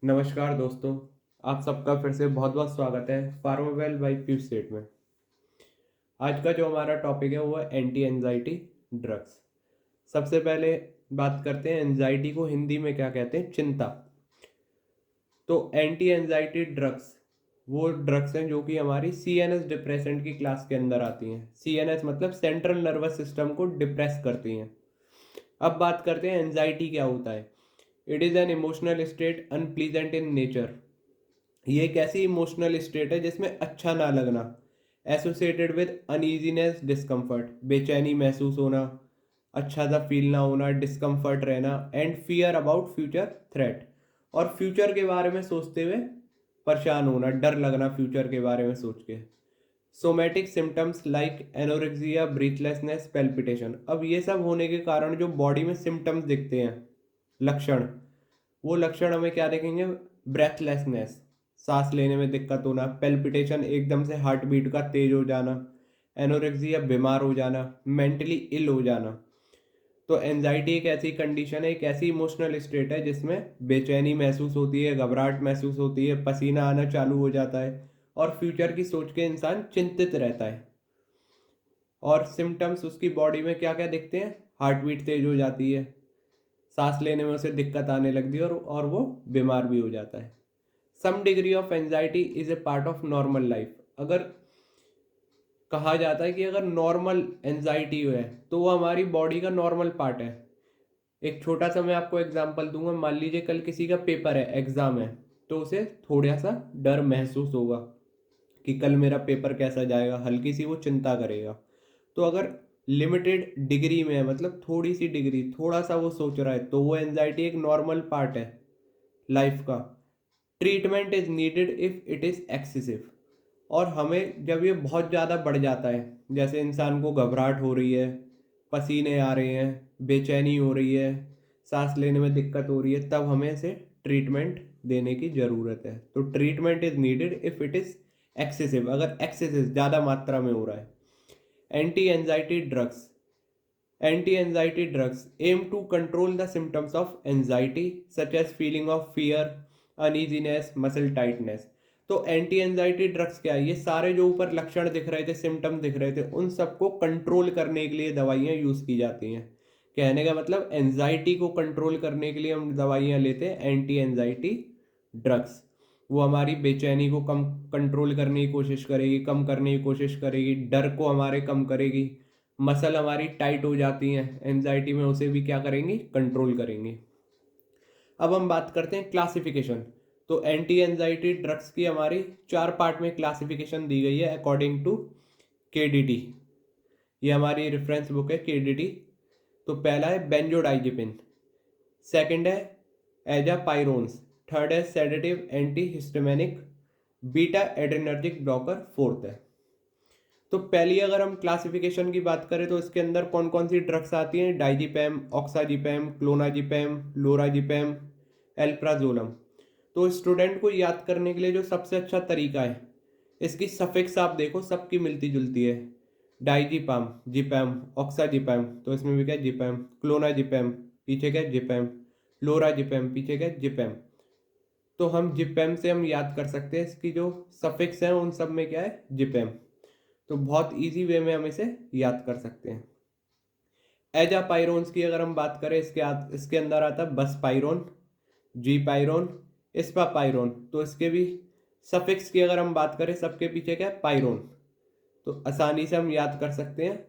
नमस्कार दोस्तों, आप सबका फिर से बहुत बहुत स्वागत है फार्मावेल बाई पीयूष सेठ में। आज का जो हमारा टॉपिक है वो है एंटी एंजाइटी ड्रग्स। सबसे पहले बात करते हैं एंजाइटी को हिंदी में क्या कहते हैं, चिंता। तो एंटी एंजाइटी ड्रग्स वो ड्रग्स हैं जो कि हमारी सीएनएस डिप्रेसेंट की क्लास के अंदर आती हैं। सीएनएस मतलब सेंट्रल नर्वस सिस्टम को डिप्रेस करती हैं। अब बात करते हैं एंजाइटी क्या होता है। It is an emotional state unpleasant in nature. ये एक ऐसी इमोशनल स्टेट है जिसमें अच्छा ना लगना, एसोसिएटेड विद अनईजीनेस डिस्कम्फर्ट, बेचैनी महसूस होना, अच्छा सा फील ना होना, डिस्कम्फर्ट रहना, and fear about future threat, और फ्यूचर के बारे में सोचते हुए परेशान होना, डर लगना फ्यूचर के बारे में सोच के। Somatic symptoms like anorexia, breathlessness, palpitation. अब ये सब होने के कारण जो बॉडी में सिम्टम्स दिखते हैं, लक्षण, वो लक्षण हमें क्या देखेंगे, ब्रेथलेसनेस, सांस लेने में दिक्कत होना, पेल्पिटेशन, एकदम से हार्ट बीट का तेज हो जाना, एनोरेक्सिया, बीमार हो जाना, मेंटली इल हो जाना। तो एनजाइटी एक ऐसी कंडीशन है, एक ऐसी इमोशनल स्टेट है जिसमें बेचैनी महसूस होती है, घबराहट महसूस होती है, पसीना आना चालू हो जाता है, और फ्यूचर की सोच के इंसान चिंतित रहता है। और सिम्टम्स उसकी बॉडी में क्या क्या दिखते हैं, हार्ट बीट तेज हो जाती है, सांस लेने में उसे दिक्कत आने लगती है, और वो बीमार भी हो जाता है। Some degree of anxiety is a part of normal life. अगर कहा जाता है कि अगर नॉर्मल एंजाइटी है तो वो हमारी बॉडी का नॉर्मल पार्ट है। एक छोटा सा मैं आपको एग्जांपल दूंगा। मान लीजिए कल किसी का पेपर है, एग्जाम है, तो उसे थोड़ा सा डर महसूस होगा कि कल मेरा पेपर कैसा जाएगा, हल्की सी वो चिंता करेगा। तो अगर लिमिटेड डिग्री में है, मतलब थोड़ी सी डिग्री, थोड़ा सा वो सोच रहा है, तो वो एंजाइटी एक नॉर्मल पार्ट है लाइफ का। Treatment is needed if it is excessive. और हमें जब ये बहुत ज़्यादा बढ़ जाता है, जैसे इंसान को घबराहट हो रही है, पसीने आ रहे हैं, बेचैनी हो रही है, सांस लेने में दिक्कत हो रही है, तब हमें इसे ट्रीटमेंट देने की ज़रूरत है। तो treatment is needed if it is excessive, अगर एक्सेसिव ज़्यादा मात्रा में हो रहा है। Anti anxiety drugs, anti anxiety drugs aim to control the symptoms of anxiety such as feeling of fear, uneasiness, muscle tightness. तो एंटी एंजाइटी ड्रग्स क्या है, ये सारे जो ऊपर लक्षण दिख रहे थे, सिम्टम दिख रहे थे, उन सबको कंट्रोल करने के लिए दवाइयाँ यूज़ की जाती हैं। कहने का मतलब एंजाइटी को कंट्रोल करने के लिए हम दवाइयाँ लेते हैं, एंटी एंजाइटी ड्रग्स। वो हमारी बेचैनी को कम कंट्रोल करने की कोशिश करेगी, कम करने की कोशिश करेगी, डर को हमारे कम करेगी, मसल हमारी टाइट हो जाती हैं एंजाइटी में, उसे भी क्या करेंगी, कंट्रोल करेंगी। अब हम बात करते हैं क्लासिफिकेशन। तो एंटी एंजाइटी ड्रग्स की हमारी 4 पार्ट में क्लासिफिकेशन दी गई है अकॉर्डिंग टू केडीटी। ये हमारी रेफरेंस बुक है केडीटी। तो पहला है बेंजोडाइजिपिन, सेकंड है एजापाइरोन्स, थर्ड है sedative anti histaminic, beta adrenergic blocker fourth है। तो पहली अगर हम क्लासिफिकेशन की बात करें तो इसके अंदर कौन कौन सी ड्रग्स आती हैं, डाइजिपैम, ऑक्साजिपैम, क्लोनाजिपैम, लोराजिपैम, एल्प्राजोलम। तो स्टूडेंट को याद करने के लिए जो सबसे अच्छा तरीका है, इसकी सफिक्स आप देखो, सबकी मिलती जुलती है। डाइजिपाम, जिपैम, ऑक्साजिपैम, तो इसमें भी क्या है, जिपैम, क्लोनाजिपैम, पीछे क्या है, जिपैम, लोराजिपैम, पीछे क्या है, जिपैम। तो हम जिपैम से हम याद कर सकते हैं, इसकी जो सफिक्स हैं उन सब में क्या है, जिपैम। तो बहुत इजी वे में हम इसे याद कर सकते हैं। एजापाइरोन्स की अगर हम बात करें, इसके अंदर आता है बसपाइरोन, जी पाइरोन, इस्पापाइरोन। तो इसके भी सफिक्स की अगर हम बात करें, सबके पीछे क्या है, पाइरोन। तो आसानी से हम याद कर सकते हैं।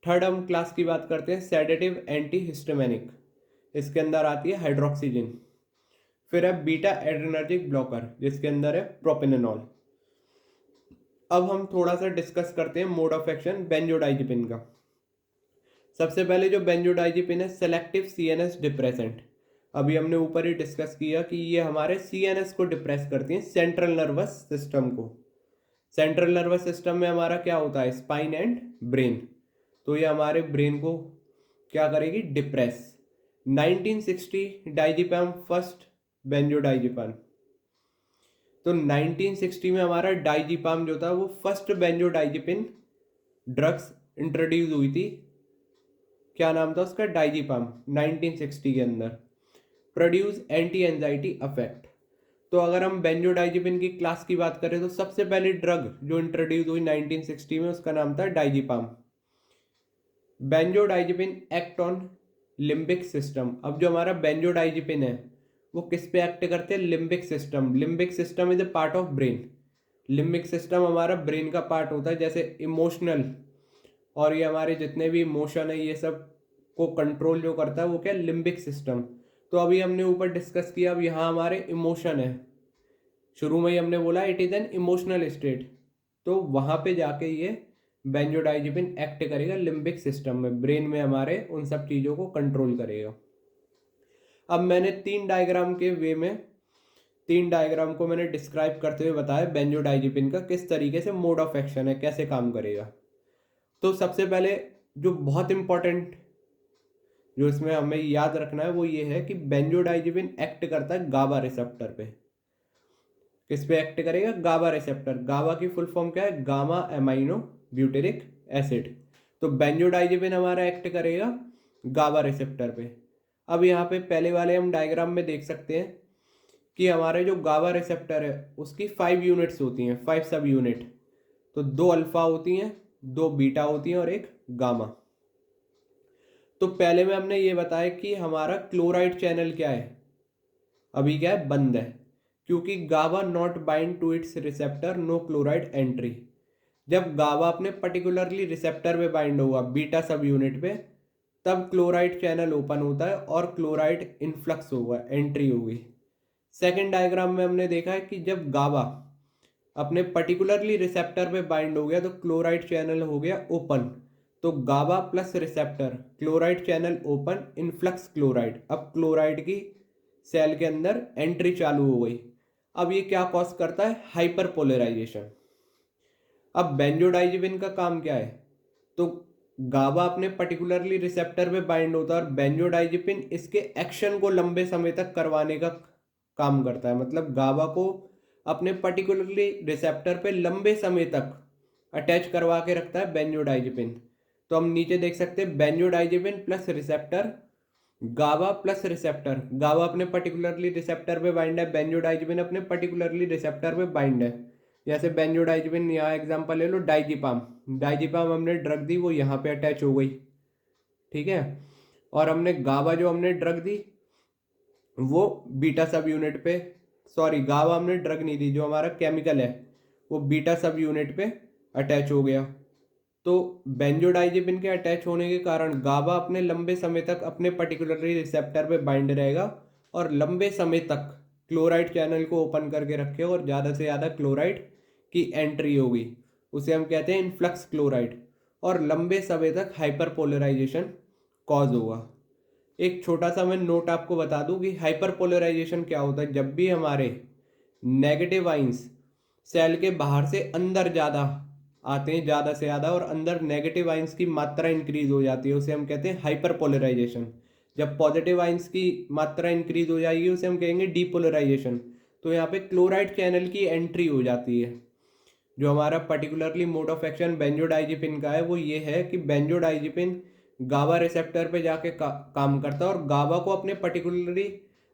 थर्ड हम क्लास की बात करते हैं सेडेटिव एंटी हिस्टामिनिक। इसके अंदर आती है हाइड्रोक्सीजिन। फिर है बीटा एड्रेनर्जिक ब्लॉकर, जिसके अंदर है प्रोपेनेनॉल। अब हम थोड़ा सा डिस्कस करते हैं मोड ऑफ एक्शन बेंजोडाइजिपिन का। सबसे पहले जो बेंजोडाइजिपिन है, सेलेक्टिव सीएनएस डिप्रेसेंट। अभी हमने ऊपर ही डिस्कस किया कि ये हमारे सीएनएस को डिप्रेस करती हैं, सेंट्रल नर्वस सिस्टम को। सेंट्रल नर्वस सिस्टम में हमारा क्या होता है, स्पाइन एंड ब्रेन। तो ये हमारे ब्रेन को क्या करेगी, डिप्रेस। 1960 डाइजिपैम फर्स्ट बेंजोडाइजिपाम। तो 1960 में हमारा डाइजिपाम जो था वो फर्स्ट बेंजोडाइजिपिन ड्रग्स इंट्रोड्यूस हुई थी। क्या नाम था उसका, डाइजिपाम, 1960 के अंदर। Produce anti anxiety affect. तो अगर हम बेंजोडाइजिपिन की क्लास की बात करें तो सबसे पहली ड्रग जो इंट्रोड्यूस हुई 1960 में उसका नाम था diazepam. Benzodiazepine act on limbic system. अब जो हमारा बेंजोडाइजिपिन है वो किस पे एक्ट करते हैं? Limbic system. Limbic system is a part of brain. Limbic system हमारा ब्रेन का पार्ट होता है, जैसे इमोशनल और ये हमारे जितने भी इमोशन है ये सब को कंट्रोल जो करता है वो क्या है? Limbic system. तो अभी हमने ऊपर डिस्कस किया, अब यहाँ हमारे इमोशन है, शुरू में ही हमने बोला it is an emotional state, तो वहां पे जाके ये बेंजोडाइजिपिन एक्ट करेगा लिम्बिक सिस्टम में, ब्रेन में हमारे उन सब चीजों को कंट्रोल करेगा। अब मैंने तीन डायग्राम के वे में, तीन डायग्राम को मैंने डिस्क्राइब करते हुए बताया बेंजोडाइजिपिन का किस तरीके से मोड ऑफ एक्शन है, कैसे काम करेगा। तो सबसे पहले जो बहुत इंपॉर्टेंट जो इसमें हमें याद रखना है वो ये है कि बेंजोडाइजिपिन एक्ट करता है गाबा रिसेप्टर पे। किस पे एक्ट करेगा? गाबा रिसेप्टर। गाबा की फुल फॉर्म क्या है? Gamma amino butyric acid. तो बेंजोडाइजिपिन हमारा एक्ट करेगा गाबा रिसेप्टर पे। अब यहाँ पे पहले वाले हम डायग्राम में देख सकते हैं कि हमारे जो गाबा रिसेप्टर है उसकी 5 यूनिट्स होती हैं, 5 सब यूनिट। तो 2 अल्फा होती हैं, 2 बीटा होती हैं और एक गामा। तो पहले में हमने ये बताया कि हमारा क्लोराइड चैनल क्या है, अभी क्या है? बंद है, क्योंकि गाबा not bind to it's receptor, no chloride entry. जब गाबा अपने पर्टिकुलरली रिसेप्टर पे बाइंड होगा बीटा सब यूनिट पे, तब क्लोराइड चैनल ओपन होता है और क्लोराइड इनफ्लक्स होगा, एंट्री होगी। सेकेंड डायग्राम में हमने देखा है कि जब गाबा अपने पर्टिकुलरली रिसेप्टर पे बाइंड हो गया तो क्लोराइड चैनल हो गया ओपन। तो GABA plus receptor, chloride channel open, influx chloride. अब क्लोराइड की सेल के अंदर एंट्री चालू हो गई। अब ये क्या कॉज करता है? Hyper polarisation. अब बेंजोडाइजिपिन का काम क्या है? तो गाबा अपने पर्टिकुलरली रिसेप्टर पे बाइंड होता है और बेंजोडाइजिपिन इसके एक्शन को लंबे समय तक करवाने का काम करता है। मतलब गाबा को अपने पर्टिकुलरली रिसेप्टर पे लंबे समय तक अटैच करवा के रखता है बेंजोडाइजिपिन। तो हम नीचे देख सकते हैं बेंजोडाइजिपिन प्लस रिसेप्टर, गाबा प्लस रिसेप्टर। गाबा अपने पर्टिकुलरली रिसेप्टर पे बाइंड है, बेंजोडाइजिपिन अपने पर्टिकुलरली रिसेप्टर पे बाइंड है। जैसे बेंजोडाइजिपिन, यहाँ एग्जांपल ले लो डाइजिपाम। डाइजिपाम हमने ड्रग दी, वो यहाँ पे अटैच हो गई, ठीक है। और हमने गाबा जो हमने ड्रग दी वो बीटा सब यूनिट पे, सॉरी गाबा हमने ड्रग नहीं दी, जो हमारा केमिकल है वो बीटा सब यूनिट पे अटैच हो गया। तो बेंजोडाइजिपिन के अटैच होने के कारण गाबा अपने लंबे समय तक अपने पर्टिकुलरली रिसेप्टर पे बाइंड रहेगा और लंबे समय तक क्लोराइड चैनल को ओपन करके रखेगा और ज़्यादा से ज़्यादा क्लोराइड की एंट्री होगी, उसे हम कहते हैं इनफ्लक्स क्लोराइड। और लंबे समय तक हाइपर पोलराइजेशन कॉज होगा। एक छोटा सा मैं नोट आपको बता दूं कि हाइपर पोलराइजेशन क्या होता है। जब भी हमारे नेगेटिव आइंस सेल के बाहर से अंदर ज़्यादा आते हैं, ज़्यादा से ज़्यादा, और अंदर नेगेटिव आइंस की मात्रा इंक्रीज हो जाती है, उसे हम कहते हैं हाइपर पोलराइजेशन। जब पॉजिटिव आइंस की मात्रा इंक्रीज हो जाएगी उसे हम कहेंगे डीपोलराइजेशन। तो यहाँ पे क्लोराइड चैनल की एंट्री हो जाती है। जो हमारा particularly mode of action benzodiazepine का है वो ये है कि बेंजोडाइजिपिन गाबा रिसेप्टर पे जाके काम करता है और गाबा को अपने पर्टिकुलरली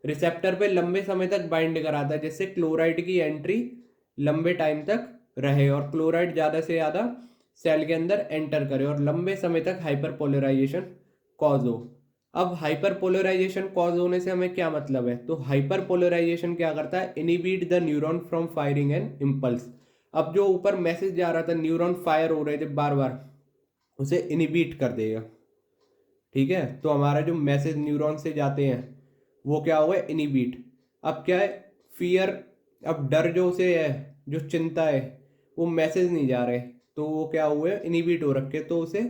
रिसेप्टर पे लंबे समय तक बाइंड कराता है, जिससे क्लोराइड की एंट्री लंबे टाइम तक रहे और क्लोराइड ज़्यादा से ज़्यादा सेल के अंदर एंटर करे और लंबे समय तक हाइपर पोलराइजेशन कॉज हो। अब हाइपर पोलराइजेशन कॉज होने से हमें क्या मतलब है? तो हाइपर पोलराइजेशन क्या करता है? Inhibit the neuron from firing an impulse. अब जो ऊपर मैसेज जा रहा था, न्यूरॉन फायर हो रहे थे बार बार, उसे इनिबिट कर देगा, ठीक है। तो हमारा जो मैसेज न्यूरॉन से जाते हैं वो क्या हुआ? इनिबिट। अब क्या है? फियर, अब डर जो उसे है, जो चिंता है, वो मैसेज नहीं जा रहे, तो वो क्या हुए? इनिबिट हो रखे, तो उसे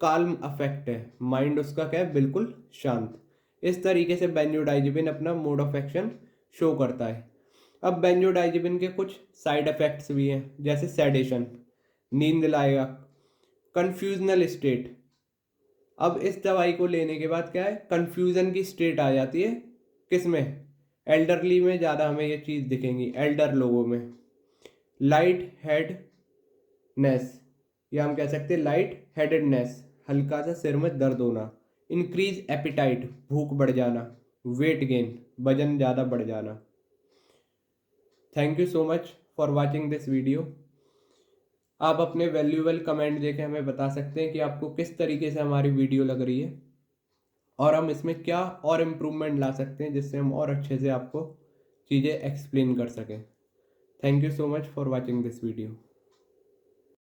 काल्म अफेक्ट है, माइंड उसका क्या है? बिल्कुल शांत। इस तरीके से बेंजोडाइजिपिन अपना मोड ऑफ एक्शन शो करता है। अब बेंजोडाइजिपिन के कुछ साइड इफेक्ट्स भी हैं, जैसे सेडेशन, नींद लाएगा, कंफ्यूजनल स्टेट। अब इस दवाई को लेने के बाद क्या है? कंफ्यूजन की स्टेट आ जाती है, किसमें? एल्डरली में ज़्यादा हमें ये चीज़ दिखेंगी, एल्डर लोगों में। लाइट हेडनेस, या हम कह सकते हैं लाइट हेडेडनेस, हल्का सा सिर में दर्द होना। इंक्रीज एपिटाइट, भूख बढ़ जाना। वेट गेन, वजन ज़्यादा बढ़ जाना। Thank you so much for watching this video. आप अपने वैल्यूएबल कमेंट देके हमें बता सकते हैं कि आपको किस तरीके से हमारी वीडियो लग रही है और हम इसमें क्या और इम्प्रूवमेंट ला सकते हैं जिससे हम और अच्छे से आपको चीज़ें एक्सप्लेन कर सकें। Thank you so much for watching this video.